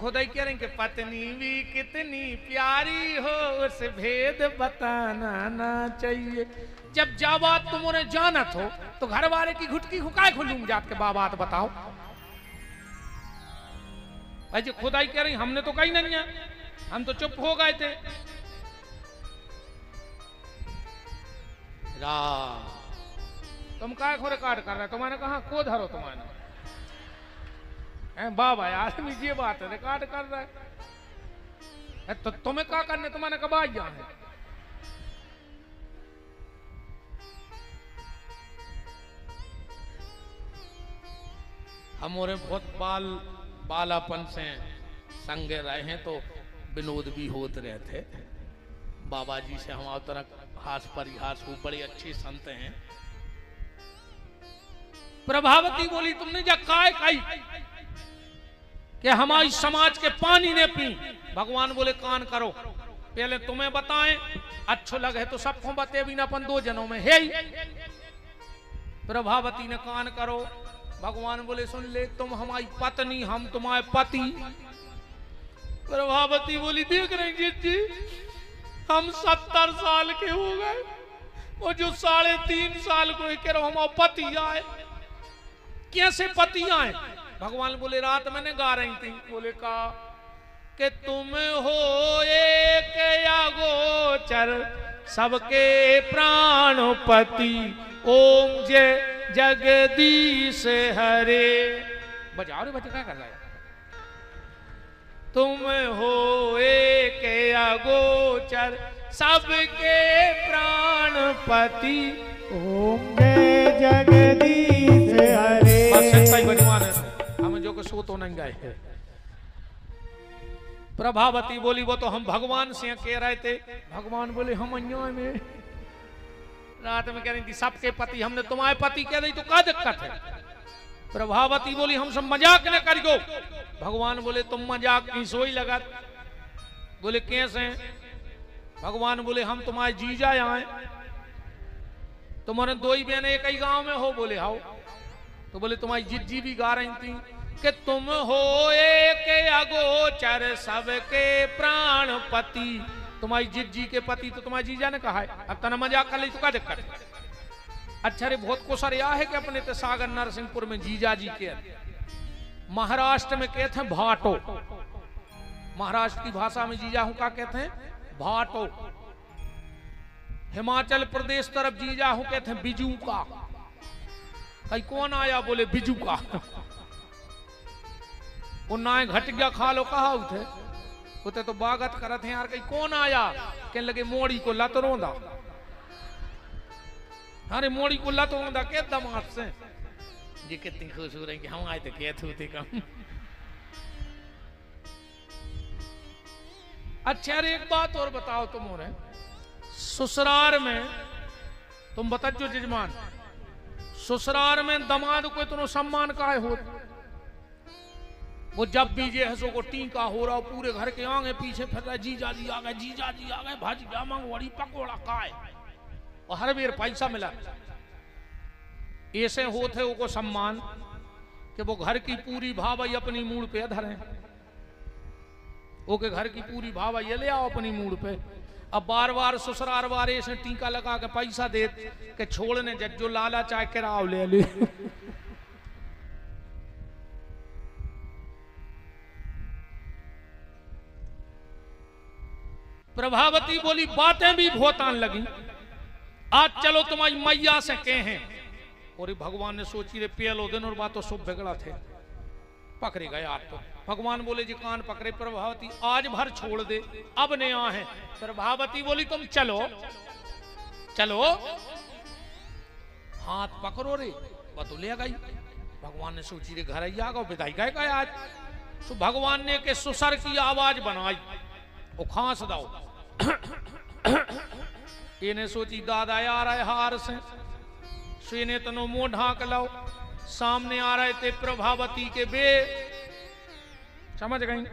खुदाई कह रहे हैं कि पत्नी भी कितनी प्यारी हो उस भेद बताना ना चाहिए। जब जा बात तुम उन्हें जानत हो तो घर वाले की घुटकी हुकाय खुलूंग जात के बात बताओ। भाई जी खुदाई कह रही हमने तो कही नहीं है, हम तो चुप हो गए थे। राम तुम काय खो रिकॉर्ड कर रहे, तुम्हारे कहा को धरो तुम्हारे बाबा यार ये बात है रिकॉर्ड कर रहा है तो तुम्हें क्या करने, तुम्हारे कब आ है। हमारे बहुत बालापन से संगे रहे हैं तो विनोद भी होते रहते। बाबा जी से हम तरह हास परिहास हो, बड़े अच्छे संत हैं। प्रभावती बोली तुमने जा काय काई कि हमारी समाज के पानी ने पी। भगवान बोले कान करो, पहले तुम्हें बताएं, अच्छो लगे तो सबको बते भी ना अपन दो जनों में है। प्रभावती ने कान करो। भगवान बोले सुन ले, तुम हमारी पत्नी, हम तुम्हारे पति। प्रभावती बोली देख रहे जी हम 70 साल के हो गए, वो जो 3.5 साल को कह रहा हमारे पति आए। कैसे पति आए? भगवान बोले रात मैंने गा रही थी, बोले का कि तुम हो एक या गोचर सबके प्राणपति, ओम जय जगदीश हरे। बजाओ रे बच्चे क्या कर रहा है? तुम हो एक अगोचर सबके प्राणपति, ओम जय जगदीश हरे। बस सही बजवान है, हमें जो कुछ सो तो नहीं गाए। प्रभावती बोली वो तो हम भगवान से कह रहे थे। भगवान बोले हम अन्याय में रात में कह रही थी सबके पति, हमने तुम्हारे पति कह दी तो क्या दिक्कत है? प्रभावती बोली हम सब मजाक न करियो। भगवान बोले तुम मजाक की सोई लगा। बोले कैसे? भगवान बोले हम तुम्हारे जीजा आए, तुम्हारे 2 ही बहन एक ही गांव में हो। बोले हाउ। तो बोले तुम्हारी जिज्जी भी गा रही थी कि तुम हो एक अगोचर सबके प्राणपति। तुम्हारी जिज्जी के पति तो तुम्हारे जीजा ने कहा है, अब तना मजाक कर ली तो क्या दिक्कत है? अच्छा रे बहुत कुछ या है कि अपने ते सागर नरसिंहपुर में जीजा जी के, महाराष्ट्र में कहते हैं भाटो। महाराष्ट्र की भाषा में जीजा हूं का कहते हैं भाटो। हिमाचल प्रदेश तरफ जीजा हूं कहते हैं बिजू का। कहीं कौन आया? बोले बिजू का। वो ना घट गया खा लो कहा उठे उते तो बागत करत हैं यार। कहीं कौन आया? कहने लगे मोड़ी को लत रोंदा। अरे मोड़ी को लत रोंदा के दमाद से जी कितनी खुश हो रही कि हम आए तो कहते थे कम। अच्छा अरे एक बात और बताओ तुम हो रहे ससुराल में, तुम बताओ जजमान, ससुराल में दमाद को इतना सम्मान काहे हो? वो जब भी जे हसो को टीका हो रहा पूरे घर के आगे पीछे फिर रहा जीजा जी आ गए, जीजा जी आ गए, भाजिया मंगवाड़ी पकौड़ा खाए और हर बेर पैसा मिला। ऐसे होते वो को सम्मान कि वो घर की पूरी भावाई अपनी मूड पे धरे। वो के घर की पूरी भावाई ले आओ अपनी मूड पे। अब बार बार ससुराल वाले ऐसे टीका लगा के पैसा दे के छोड़ने जज्जो लाला चाहे किराव ले ले। प्रभावती बोली बातें भी बहुत आन लगी। आज चलो तुम्हारी मैया से कहें। और भगवान ने सोची रे पहलो दिन और बात तो सब बिगड़ा थे, पकड़े गए आज तो। भगवान बोले जी कान पकड़े प्रभावती आज भर छोड़ दे, अब ने आ है। प्रभावती बोली तुम चलो चलो, हाथ पकड़ो रे बतुलिया गई। भगवान ने सोची रे घर आ गो विदाई गए आज। तो भगवान ने के सुसर की आवाज बनाई, वो खांस दाओ। इन्हें सोची दादा आ रहा है हार से, ने तनो मुंह ढांक लाओ। सामने आ रहे थे प्रभावती के बे, समझ गई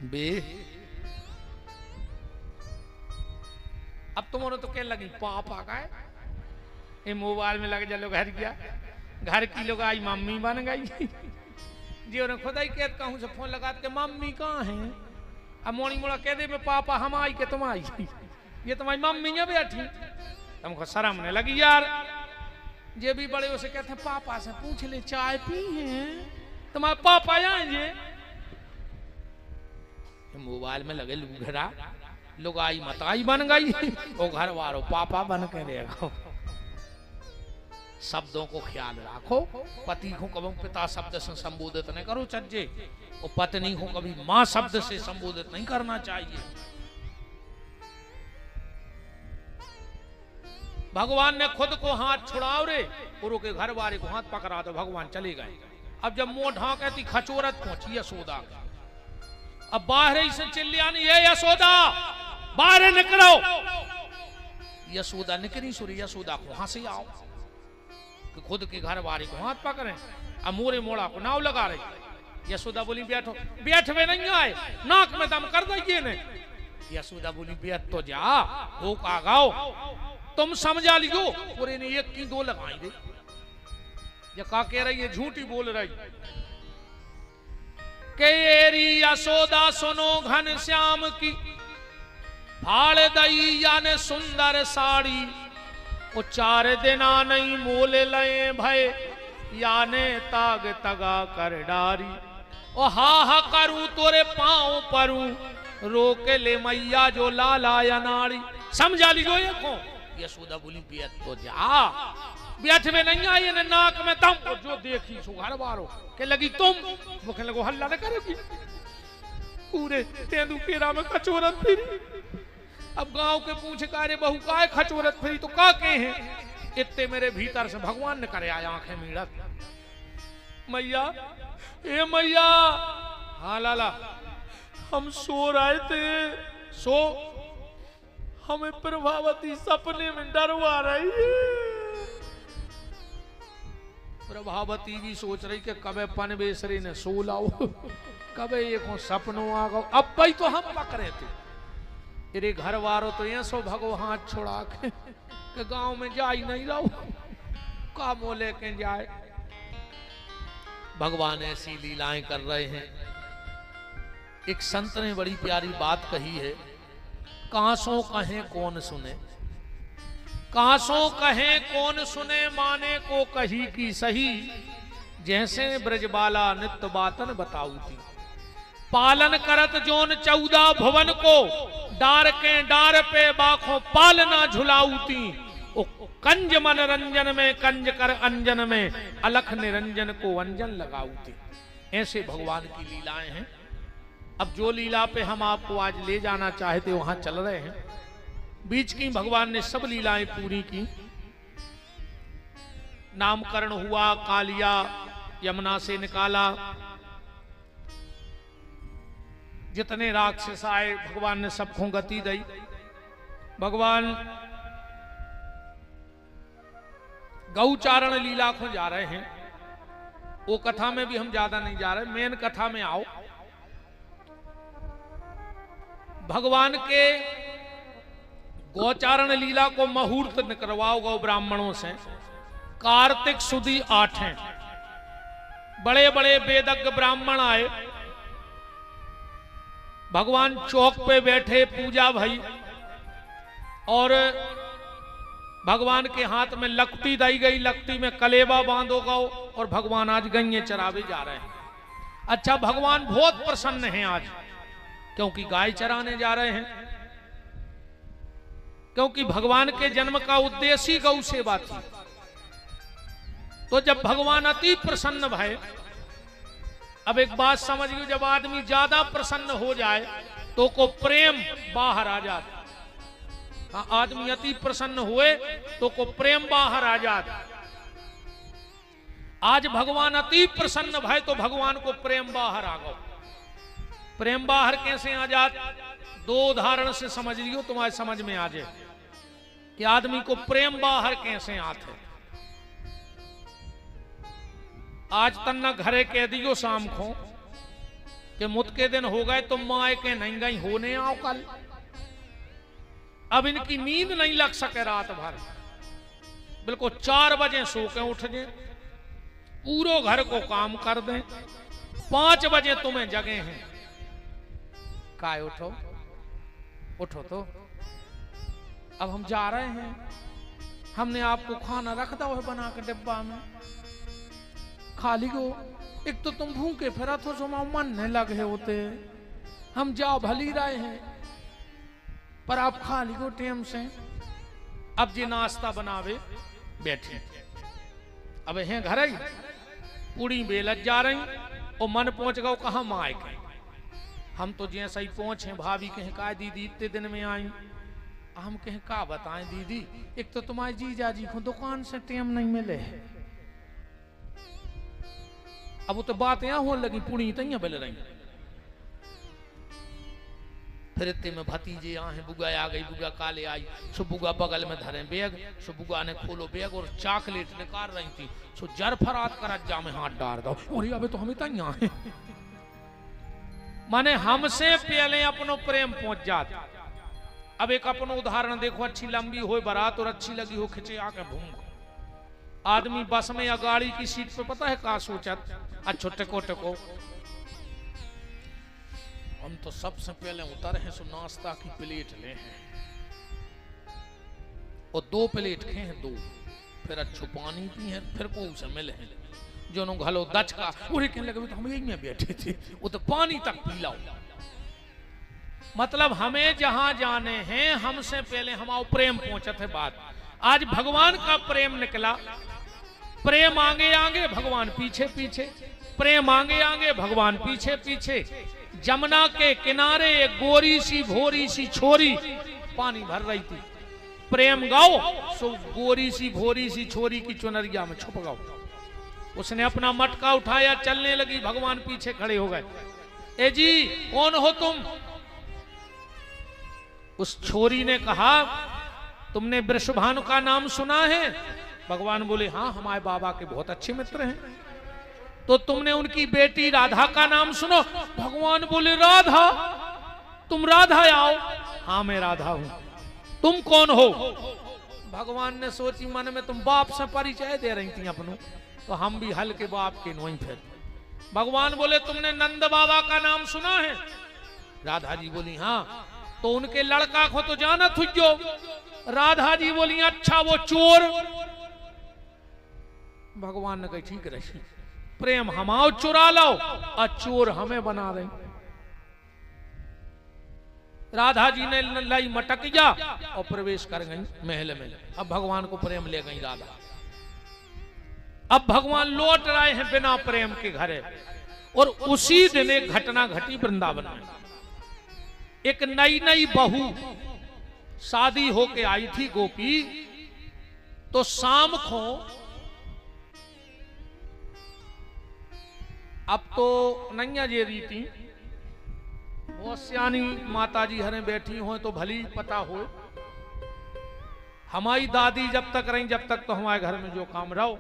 बे। अब तुम्हारे तो क्या लगी पाप आ गए, ये मोबाइल में लग जा लो घर गया, घर की लोग आई मम्मी बन गई। जी उन्हें खुदा ही कहत कहूँ से फोन लगा के मम्मी कहाँ है, अब मोड़ी मोड़ा कह दे में पापा हम आई के तुम आई, ये तुम्हारी मम्मी है बैठी। हमको शर्म नहीं लगी यार। जे भी बड़े उसे कहते हैं पापा से पूछ ले चाय पी है, तुम्हारे पापा आएंगे। मोबाइल में लगे लूघरा लुगाई मताई बन गई, वो घर वालों पापा बन के रहेगा। शब्दों को ख्याल रखो, पति को कभी पिता शब्द से संबोधित नहीं करो चज्जे, और पत्नी को कभी मां शब्द से संबोधित नहीं करना चाहिए। भगवान ने खुद को हाथ छुड़ाओ रे, गुरु के घर वाले को हाथ पकड़ा तो भगवान चले गए। अब जब मुंह ढांकती खचोरत पहुंची यशोदा, अब बाहर ही से चिल्लाने ये यशोदा बाहर निकलो। यशोदा निकली, सूर्य यशोदा को हंसी आओ कि खुद के घर वाले को हाथ पकड़े, अब मोरे मोड़ा को नाव लगा रही। यशोदा बोली बैठो, बैठ में नहीं आए, नाक में दम कर दीजिए ने। यशोदा बोली बैठ तो जा, हो का गाओ, तुम समझा लियो। पूरे ने एक की दो लगाई दे, ये का कह रही है, झूठी बोल रही। केरी यशोदा सुनो घन श्याम की, फाड़ दई याने सुंदर साड़ी, वो 4 दिना नहीं मोल लए भय, याने ताग तगा कर डारी। ओ हा करूं तोरे पांव परूं, रोक ले मैया जो लाला या नाड़ी। समझा लीजो ये को। यशोदा बोली बैठ तो जा, बैठ में नहीं आई ने नाक में दम, जो देखी सो घर वालों के लगी तुम, वो कहने लगो हल्ला न करेगी, पूरे तेंदू केरा में कचोरत फिरी। अब गांव के पूछे का रे बहू का खचोरत फिरी, तो का के हैं। इतने मेरे भीतर से भगवान ने करे आया आंखें मीड़त, मैया ए मैया। हाँ लाला, हम सो रहे थे, सो हमें प्रभावती सपने में डरवा रही है। प्रभावती भी सोच रही कि कबे पन बेसरे ने सो लाओ, कबे ये को सपनों आ गो। अब भाई तो हम पकड़े थे, तेरे घर वालों तो ये सो भगो हाथ छोड़ा के गांव में जा ही नहीं रहो, का मोह लेके जाए। भगवान ऐसी लीलाएं कर रहे हैं। एक संत ने बड़ी प्यारी बात कही है, कांसों कहें कौन सुने, कांसों कहें कौन सुने, माने को कही की सही, जैसे ब्रजबाला नित्य बातन बताऊती। पालन करत जोन 14 भुवन को, डार के डार पे बाखों पालना झुलाऊती। ओ कंज मनरंजन में कंज कर अंजन में, अलख निरंजन को अंजन लगाऊती। ऐसे भगवान की लीलाएं हैं। अब जो लीला पे हम आपको आज ले जाना चाहते वहां चल रहे हैं। बीच की भगवान ने सब लीलाएं पूरी की। नामकरण हुआ, कालिया यमुना से निकाला, जितने राक्षस आए भगवान ने सबको गति दी। भगवान गौचारण लीला को जा रहे हैं, वो कथा में भी हम ज्यादा नहीं जा रहे, मेन कथा में आओ। भगवान के गौचारण लीला को मुहूर्त निकलवाओ गौ ब्राह्मणों से। कार्तिक सुदी 8 हैं, बड़े बड़े वेदज्ञ ब्राह्मण आए। भगवान चौक पे बैठे, पूजा भई, और भगवान के हाथ में लकटी दी गई, लकटी में कलेबा बांधो गौ, और भगवान आज गैये चरावे जा रहे हैं। अच्छा, भगवान बहुत प्रसन्न हैं आज, क्योंकि गाय चराने जा रहे हैं। क्योंकि भगवान के जन्म का उद्देश्य ही गौ सेवा थी। तो जब भगवान अति प्रसन्न भय, अब एक बात समझिए, जब आदमी ज्यादा प्रसन्न हो जाए तो को प्रेम बाहर आ जाता। हाँ, आदमी अति प्रसन्न हुए तो को प्रेम बाहर आ जाता। आज भगवान अति प्रसन्न भय तो भगवान को प्रेम बाहर आ गया। प्रेम बाहर कैसे आ जात? 2 उदाहरण से समझ लियो, तुम्हारे समझ में आ जाए कि आदमी को प्रेम बाहर कैसे आते। आज तन्ना घरे कह दियो शाम को कि मुत के दिन हो गए, तुम माए के नहीं गई होने आओ कल। अब इनकी नींद नहीं लग सके रात भर, बिल्कुल 4 बजे सो के उठ जाए, पूरो घर को काम कर दें, 5 बजे तुम्हें जगे हैं, काय उठो उठो तो, अब हम जा रहे हैं, हमने आपको खाना रख दो है बना के डिब्बा में, खा ली गो। एक तो तुम भूखे फिरा तो जो मन नहीं लगे होते, हम जाओ भली रहे हैं, पर आप खा ली गो टेम से। अब जी नाश्ता बनावे बैठे, अब हैं घर ही पूरी बेलत जा रही, और मन पहुंच गो कहा माए के, हम तो जैसा ही पहुंचे भाभी कहें का दीदी इतने दिन में आई, हम कहें का बताएं दीदी, एक तो तुम्हारे जीजा जी को दुकान से टेम नहीं मिले है। अब वो तो बात यहाँ होने लगी, पूरी तैयां बेल रही, फिर इतने में भतीजे आए, बुआ आ गई, बुआ काले आई, सो बुआ बगल में धरे बैग, सो बुआ ने खोलो बैग और चॉकलेट निकाल रही थी, सो जरफरात कर जा में हाथ डाल दो, और अबे तो हमें तैयां है। माने हमसे पहले अपनो प्रेम पहुंच जाता। अब एक अपनो उदाहरण देखो, अच्छी लंबी हो बारात और अच्छी लगी हो खिंचे आके भूंग, आदमी बस में या गाड़ी की सीट पे पता है का सोचत, अच्छो टको टको हम तो सबसे पहले उतर हैं, सो नाश्ता की प्लेट ले हैं और 2 प्लेट खे हैं, 2 फिर अच्छो पानी पी हैं, फिर को उसे मिले हैं जो नो घलो दच का, और कहने लगे तो हम यही में बैठे थे, वो तो पानी तक पी लाओ। मतलब हमें जहां जाने हैं हमसे पहले हमारा प्रेम पहुंचत है बात। आज भगवान का प्रेम निकला, प्रेम आगे आगे भगवान पीछे पीछे, प्रेम आगे आगे भगवान पीछे पीछे। जमुना के किनारे एक गोरी सी भोरी सी छोरी पानी भर रही थी, प्रेम गाओ सो गोरी सी भोरी सी छोरी की चुनरिया में छुप गाओ। उसने अपना मटका उठाया, चलने लगी, भगवान पीछे खड़े हो गए। ए जी कौन हो तुम? उस छोरी ने कहा तुमने वृषभानु का नाम सुना है? भगवान बोले हाँ, हमारे बाबा के बहुत अच्छे मित्र हैं। तो तुमने उनकी बेटी राधा का नाम सुनो? भगवान बोले राधा? तुम राधा आओ? हाँ मैं राधा हूं। तुम कौन हो? भगवान ने सोची मन में, तुम बाप से परिचय दे रही थी अपनों, तो हम भी हल्के बाप के नोई फिर। भगवान बोले तुमने नंद बाबा का नाम सुना है? राधा जी बोली हाँ। तो उनके लड़का को तो जाना थुजो? राधा जी बोली अच्छा वो चोर। भगवान ने कही ठीक रही, प्रेम हमाओ चुरा लो और चोर हमें बना रहे। राधा जी ने लाई मटक जा और प्रवेश कर गई महल में। अब भगवान को प्रेम ले गई राधा। अब भगवान लौट रहे हैं बिना प्रेम के घरे, और उसी दिन एक घटना घटी वृंदावन में। एक नई नई बहू शादी होके आई थी गोपी, तो शाम को, अब तो नैया जे रीति बहुत सियानी माता जी हरे बैठी हो तो भली पता हो। हमारी दादी जब तक रही, जब तक तो हमारे घर में जो काम रहो,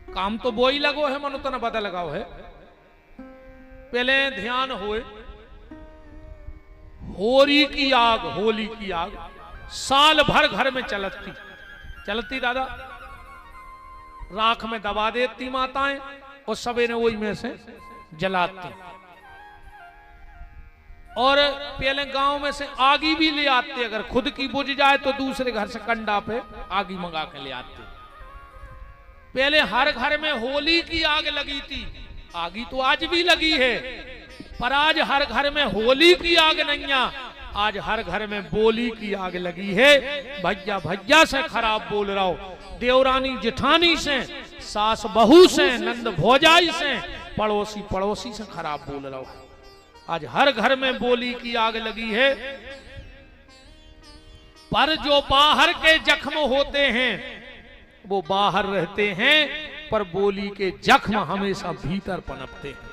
काम तो वो ही लगो है, मनो तो न पता लगाओ है। पहले ध्यान होए, होरी की आग, होली की आग साल भर घर में चलती दादा, राख में दबा देती माताएं और सवेरे वही में से जलाती। और पहले गांव में से आगी भी ले आते, अगर खुद की बुझ जाए तो दूसरे घर से कंडा पे आगी मंगा के ले आते। पहले हर घर में होली की आग लगी थी, आगी तो आज भी लगी है, पर आज हर घर में होली की आग नहीं, आज हर घर में बोली की आग लगी है। भैया भैया से खराब बोल रहा हो, देवरानी जेठानी से, सास बहू से, नंद भौजाई से, पड़ोसी पड़ोसी से खराब बोल रहा हो। आज हर घर में बोली की आग लगी है। पर जो बाहर के जख्म होते हैं वो बाहर रहते हैं, पर बोली के जख्म हमेशा भीतर पनपते हैं।